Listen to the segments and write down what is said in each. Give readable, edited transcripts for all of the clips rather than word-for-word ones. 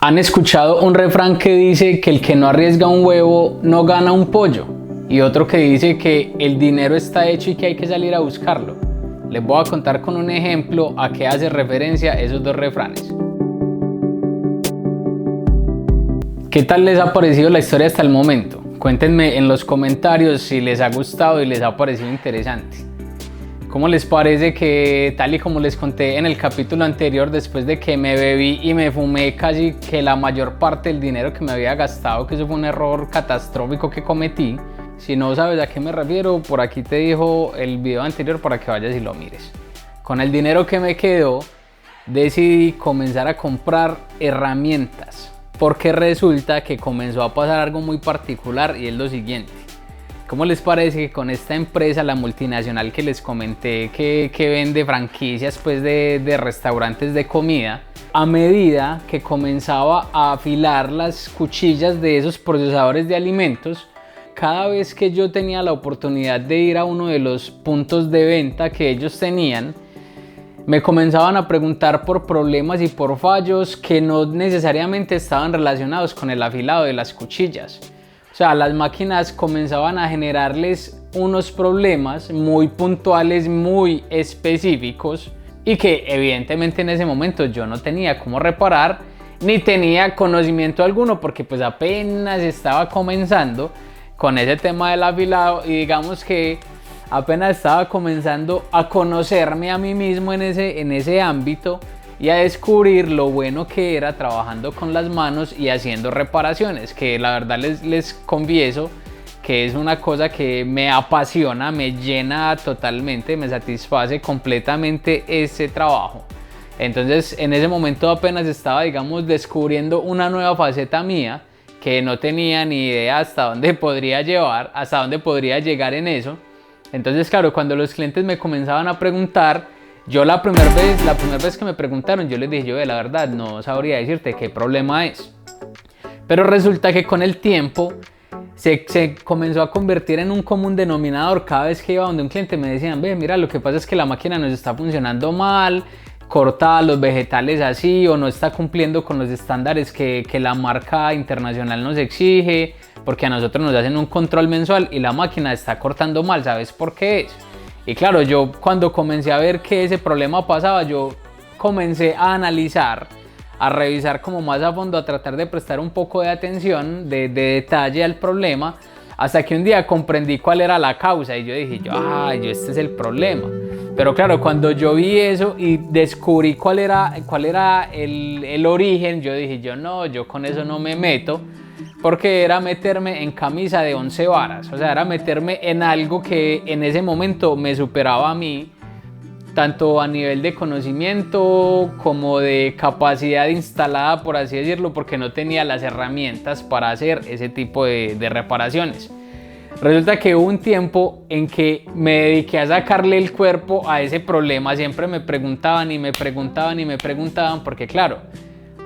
¿Han escuchado un refrán que dice que el que no arriesga un huevo no gana un pollo? Y otro que dice que el dinero está hecho y que hay que salir a buscarlo. Les voy a contar con un ejemplo a qué hace referencia esos dos refranes. ¿Qué tal les ha parecido la historia hasta el momento? Cuéntenme en los comentarios si les ha gustado y les ha parecido interesante. ¿Cómo les parece que, tal y como les conté en el capítulo anterior, después de que me bebí y me fumé casi que la mayor parte del dinero que me había gastado, que eso fue un error catastrófico que cometí? Si no sabes a qué me refiero, por aquí te dejo el video anterior para que vayas y lo mires. Con el dinero que me quedó, decidí comenzar a comprar herramientas, porque resulta que comenzó a pasar algo muy particular y es lo siguiente. ¿Cómo les parece que con esta empresa, la multinacional que les comenté que vende franquicias pues de restaurantes de comida, a medida que comenzaba a afilar las cuchillas de esos procesadores de alimentos, cada vez que yo tenía la oportunidad de ir a uno de los puntos de venta que ellos tenían, me comenzaban a preguntar por problemas y por fallos que no necesariamente estaban relacionados con el afilado de las cuchillas. O sea, las máquinas comenzaban a generarles unos problemas muy puntuales, muy específicos y que evidentemente en ese momento yo no tenía cómo reparar ni tenía conocimiento alguno porque pues apenas estaba comenzando con ese tema del afilado y digamos que apenas estaba comenzando a conocerme a mí mismo en ese ámbito y a descubrir lo bueno que era trabajando con las manos y haciendo reparaciones, que la verdad les confieso que es una cosa que me apasiona, me llena totalmente, me satisface completamente ese trabajo. Entonces en ese momento apenas estaba, digamos, descubriendo una nueva faceta mía que no tenía ni idea hasta dónde podría llegar en eso. Entonces claro, cuando los clientes me comenzaban a preguntar, yo la primera vez que me preguntaron, yo les dije, yo la verdad no sabría decirte qué problema es. Pero resulta que con el tiempo se comenzó a convertir en un común denominador. Cada vez que iba donde un cliente me decían, ve, mira, lo que pasa es que la máquina nos está funcionando mal, corta los vegetales así o no está cumpliendo con los estándares que la marca internacional nos exige, porque a nosotros nos hacen un control mensual y la máquina está cortando mal, ¿sabes por qué es? Y claro, yo cuando comencé a ver que ese problema pasaba, yo comencé a analizar, a revisar como más a fondo, a tratar de prestar un poco de atención, de detalle al problema, hasta que un día comprendí cuál era la causa y yo dije, este es el problema. Pero claro, cuando yo vi eso y descubrí cuál era el origen, yo dije, yo con eso no me meto, porque era meterme en camisa de 11 varas, o sea, era meterme en algo que en ese momento me superaba a mí, tanto a nivel de conocimiento como de capacidad instalada, por así decirlo, porque no tenía las herramientas para hacer ese tipo de reparaciones. Resulta que hubo un tiempo en que me dediqué a sacarle el cuerpo a ese problema. Siempre me preguntaban y me preguntaban y me preguntaban, porque claro,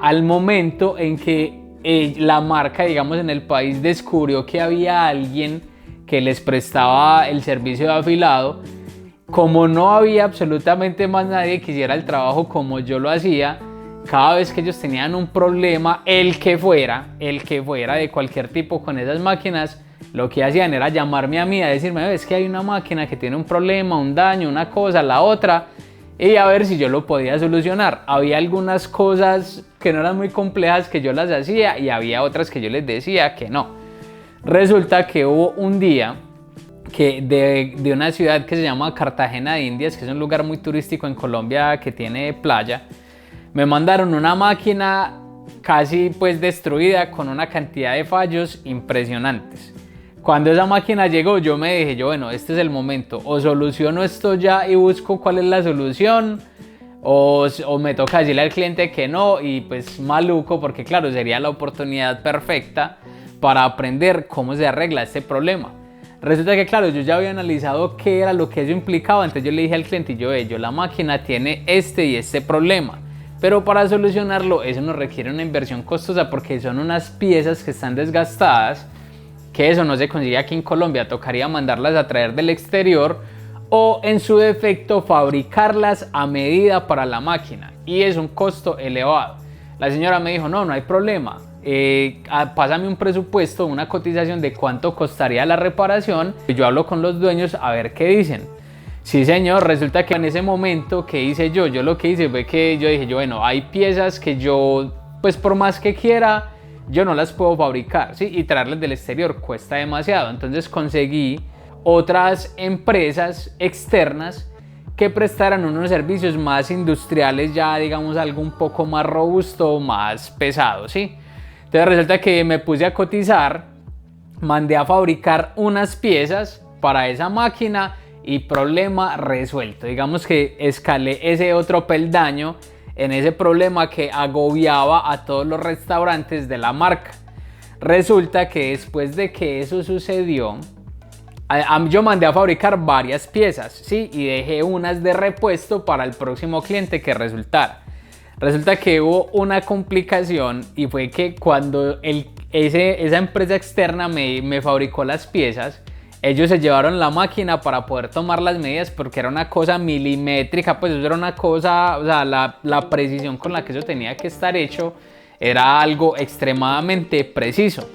al momento en que la marca, digamos, en el país descubrió que había alguien que les prestaba el servicio de afilado, como no había absolutamente más nadie que hiciera el trabajo como yo lo hacía, cada vez que ellos tenían un problema, el que fuera de cualquier tipo con esas máquinas, lo que hacían era llamarme a mí a decirme, es que hay una máquina que tiene un problema, un daño, una cosa, la otra, y a ver si yo lo podía solucionar. Había algunas cosas que no eran muy complejas que yo las hacía y había otras que yo les decía que no. Resulta que hubo un día que de una ciudad que se llama Cartagena de Indias, que es un lugar muy turístico en Colombia que tiene playa, me mandaron una máquina casi pues destruida con una cantidad de fallos impresionantes. Cuando esa máquina llegó, yo me dije, bueno, este es el momento, o soluciono esto ya y busco cuál es la solución, o me toca decirle al cliente que no, y pues maluco, porque claro, sería la oportunidad perfecta para aprender cómo se arregla este problema. Resulta que claro, yo ya había analizado qué era lo que eso implicaba, entonces yo le dije al cliente, la máquina tiene este y este problema, pero para solucionarlo eso nos requiere una inversión costosa porque son unas piezas que están desgastadas, que eso no se consigue aquí en Colombia, tocaría mandarlas a traer del exterior o en su defecto fabricarlas a medida para la máquina y es un costo elevado. La señora me dijo, no, no hay problema, pásame un presupuesto, una cotización de cuánto costaría la reparación. Yo hablo con los dueños a ver qué dicen. Sí señor, resulta que en ese momento, ¿qué hice yo? Yo lo que hice fue que yo dije, bueno, hay piezas que yo, pues por más que quiera, yo no las puedo fabricar, ¿sí? Y traerlas del exterior cuesta demasiado. Entonces conseguí otras empresas externas que prestaran unos servicios más industriales, ya digamos algo un poco más robusto, más pesado, ¿sí? Entonces resulta que me puse a cotizar, mandé a fabricar unas piezas para esa máquina y problema resuelto. Digamos que escalé ese otro peldaño en ese problema que agobiaba a todos los restaurantes de la marca. Resulta que después de que eso sucedió, yo mandé a fabricar varias piezas, ¿sí? Y dejé unas de repuesto para el próximo cliente que resultara. Resulta que hubo una complicación y fue que cuando esa empresa externa me fabricó las piezas, ellos se llevaron la máquina para poder tomar las medidas porque era una cosa milimétrica, pues eso era una cosa, o sea, la precisión con la que eso tenía que estar hecho era algo extremadamente preciso.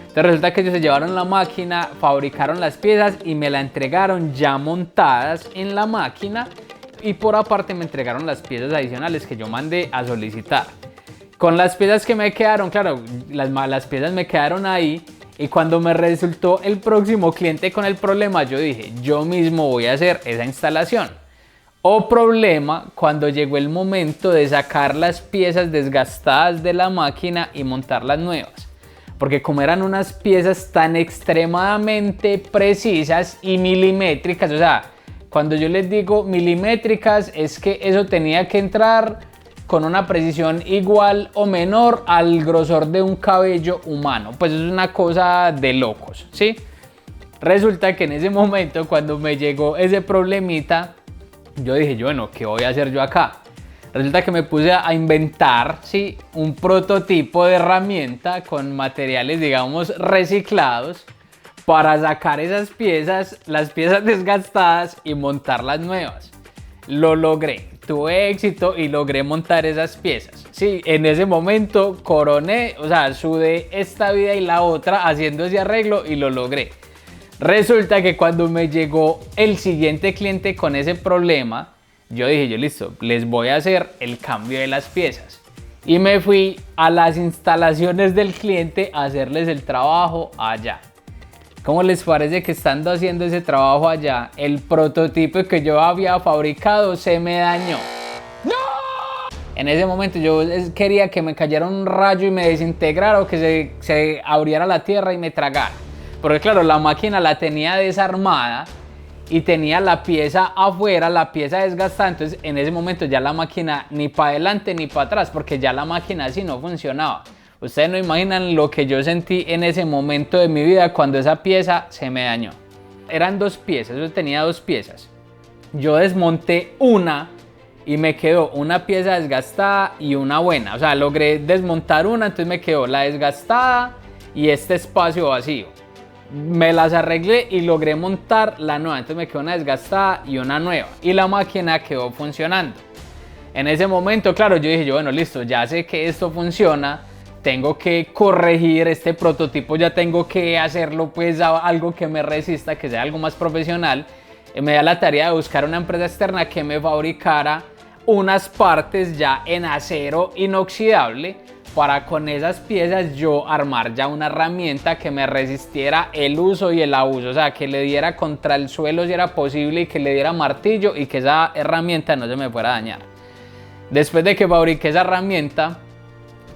Entonces resulta que ellos se llevaron la máquina, fabricaron las piezas y me la entregaron ya montadas en la máquina y por aparte me entregaron las piezas adicionales que yo mandé a solicitar. Con las piezas que me quedaron, claro, las piezas me quedaron ahí y cuando me resultó el próximo cliente con el problema, yo dije, yo mismo voy a hacer esa instalación. O problema cuando llegó el momento de sacar las piezas desgastadas de la máquina y montar las nuevas. Porque como eran unas piezas tan extremadamente precisas y milimétricas, o sea, cuando yo les digo milimétricas es que eso tenía que entrar con una precisión igual o menor al grosor de un cabello humano. Pues es una cosa de locos, ¿sí? Resulta que en ese momento cuando me llegó ese problemita, yo dije, bueno, ¿qué voy a hacer yo acá? Resulta que me puse a inventar, ¿sí? Un prototipo de herramienta con materiales, digamos, reciclados para sacar esas piezas, las piezas desgastadas y montar las nuevas. Lo logré, tuve éxito y logré montar esas piezas. Sí, en ese momento coroné, o sea, sudé esta vida y la otra haciendo ese arreglo y lo logré. Resulta que cuando me llegó el siguiente cliente con ese problema, yo dije, yo listo, les voy a hacer el cambio de las piezas. Y me fui a las instalaciones del cliente a hacerles el trabajo allá. ¿Cómo les parece que estando haciendo ese trabajo allá, el prototipo que yo había fabricado se me dañó? ¡No! En ese momento yo quería que me cayera un rayo y me desintegrara o que se abriera la tierra y me tragara. Porque claro, la máquina la tenía desarmada y tenía la pieza afuera, la pieza desgastada, entonces en ese momento ya la máquina ni para adelante ni para atrás, porque ya la máquina así no funcionaba. Ustedes no imaginan lo que yo sentí en ese momento de mi vida cuando esa pieza se me dañó. Eran dos piezas, yo tenía dos piezas. Yo desmonté una y me quedó una pieza desgastada y una buena. O sea, logré desmontar una, entonces me quedó la desgastada y este espacio vacío. Me las arreglé y logré montar la nueva, entonces me quedó una desgastada y una nueva y la máquina quedó funcionando. En ese momento, claro, yo dije, bueno, listo, ya sé que esto funciona, tengo que corregir este prototipo, ya tengo que hacerlo pues algo que me resista, que sea algo más profesional. Me da la tarea de buscar una empresa externa que me fabricara unas partes ya en acero inoxidable para con esas piezas yo armar ya una herramienta que me resistiera el uso y el abuso, o sea, que le diera contra el suelo si era posible y que le diera martillo y que esa herramienta no se me fuera a dañar. Después de que fabriqué esa herramienta,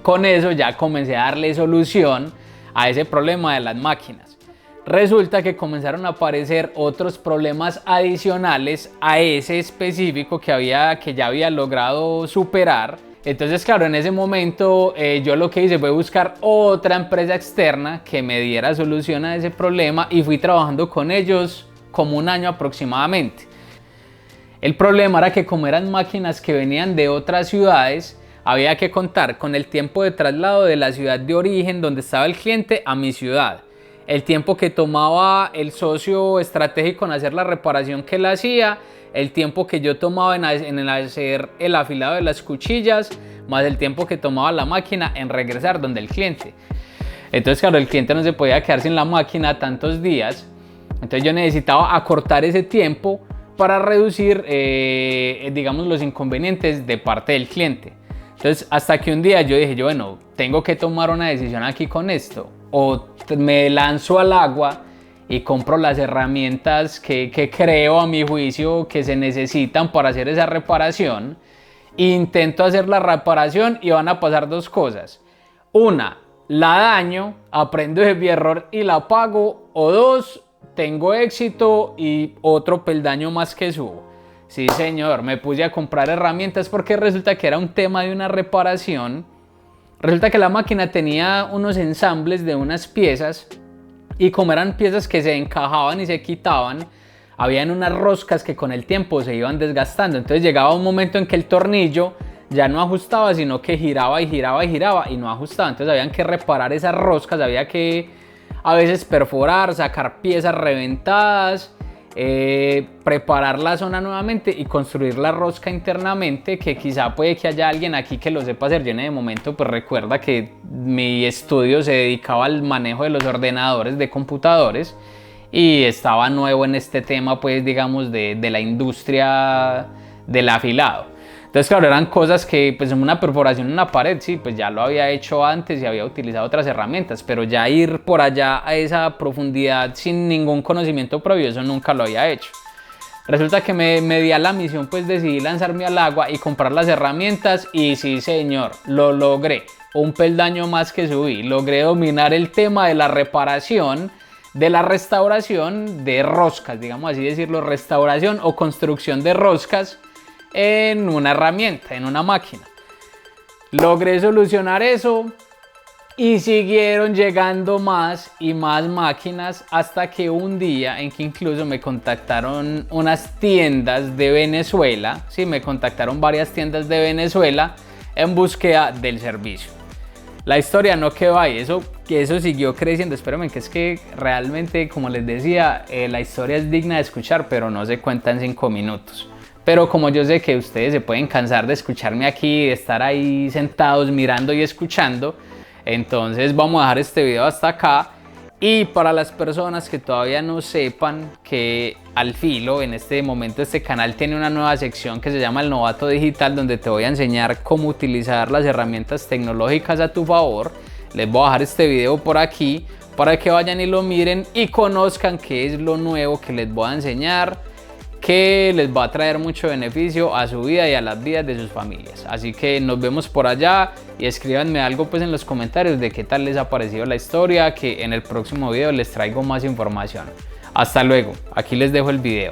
con eso ya comencé a darle solución a ese problema de las máquinas. Resulta que comenzaron a aparecer otros problemas adicionales a ese específico que ya había logrado superar. Entonces, claro, en ese momento yo lo que hice fue buscar otra empresa externa que me diera solución a ese problema y fui trabajando con ellos como un año aproximadamente. El problema era que como eran máquinas que venían de otras ciudades, había que contar con el tiempo de traslado de la ciudad de origen donde estaba el cliente a mi ciudad, el tiempo que tomaba el socio estratégico en hacer la reparación que él hacía, el tiempo que yo tomaba en hacer el afilado de las cuchillas, más el tiempo que tomaba la máquina en regresar donde el cliente. Entonces, claro, el cliente no se podía quedar sin la máquina tantos días. Entonces yo necesitaba acortar ese tiempo para reducir, digamos, los inconvenientes de parte del cliente. Entonces, hasta que un día yo dije, bueno, tengo que tomar una decisión aquí con esto. O me lanzo al agua y compro las herramientas que creo, a mi juicio, que se necesitan para hacer esa reparación. Intento hacer la reparación y van a pasar dos cosas. Una, la daño, aprendo de mi error y la pago. O dos, tengo éxito y otro peldaño más que subo. Sí, señor, me puse a comprar herramientas porque resulta que era un tema de una reparación. Resulta que la máquina tenía unos ensambles de unas piezas y como eran piezas que se encajaban y se quitaban, habían unas roscas que con el tiempo se iban desgastando. Entonces llegaba un momento en que el tornillo ya no ajustaba, sino que giraba y giraba y giraba y no ajustaba. Entonces habían que reparar esas roscas, había que a veces perforar, sacar piezas reventadas, preparar la zona nuevamente y construir la rosca internamente, que quizá puede que haya alguien aquí que lo sepa hacer. Yo en ese momento pues recuerda que mi estudio se dedicaba al manejo de los ordenadores de computadores y estaba nuevo en este tema, pues digamos de la industria del afilado. Entonces, claro, eran cosas que, pues, una perforación en una pared, sí, pues ya lo había hecho antes y había utilizado otras herramientas, pero ya ir por allá a esa profundidad sin ningún conocimiento previo, eso nunca lo había hecho. Resulta que me di a la misión, pues decidí lanzarme al agua y comprar las herramientas y sí, señor, lo logré. Un peldaño más que subí, logré dominar el tema de la reparación, de la restauración de roscas, digamos así decirlo, restauración o construcción de roscas en una herramienta, en una máquina. Logré solucionar eso y siguieron llegando más y más máquinas hasta que un día en que incluso me contactaron unas tiendas de Venezuela, sí, me contactaron varias tiendas de Venezuela en búsqueda del servicio. La historia no quedó ahí, eso siguió creciendo. Espérenme, que es que realmente, como les decía, la historia es digna de escuchar, pero no se cuenta en 5 minutos. Pero como yo sé que ustedes se pueden cansar de escucharme aquí, de estar ahí sentados mirando y escuchando, entonces vamos a dejar este video hasta acá. Y para las personas que todavía no sepan que Al Filo, en este momento este canal tiene una nueva sección que se llama El Novato Digital, donde te voy a enseñar cómo utilizar las herramientas tecnológicas a tu favor. Les voy a dejar este video por aquí para que vayan y lo miren y conozcan qué es lo nuevo que les voy a enseñar, que les va a traer mucho beneficio a su vida y a las vidas de sus familias. Así que nos vemos por allá y escríbanme algo pues en los comentarios de qué tal les ha parecido la historia, que en el próximo video les traigo más información. Hasta luego, aquí les dejo el video.